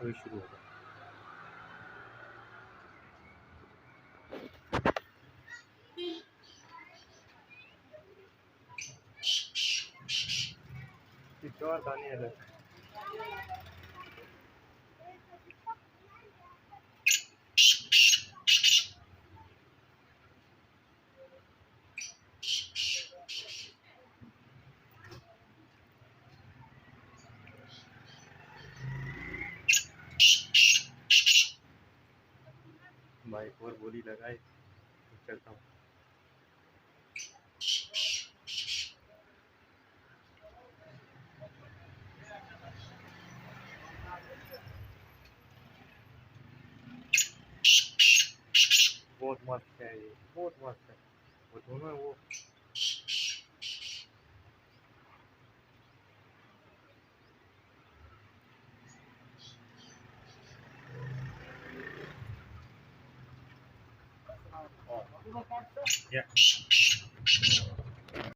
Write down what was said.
अभी शुरू होगा। और गाने अलग बाइक और बोली लगाए चलता हूँ। बहुत मस्त है ये, बहुत मस्त है। वो दोनों वो या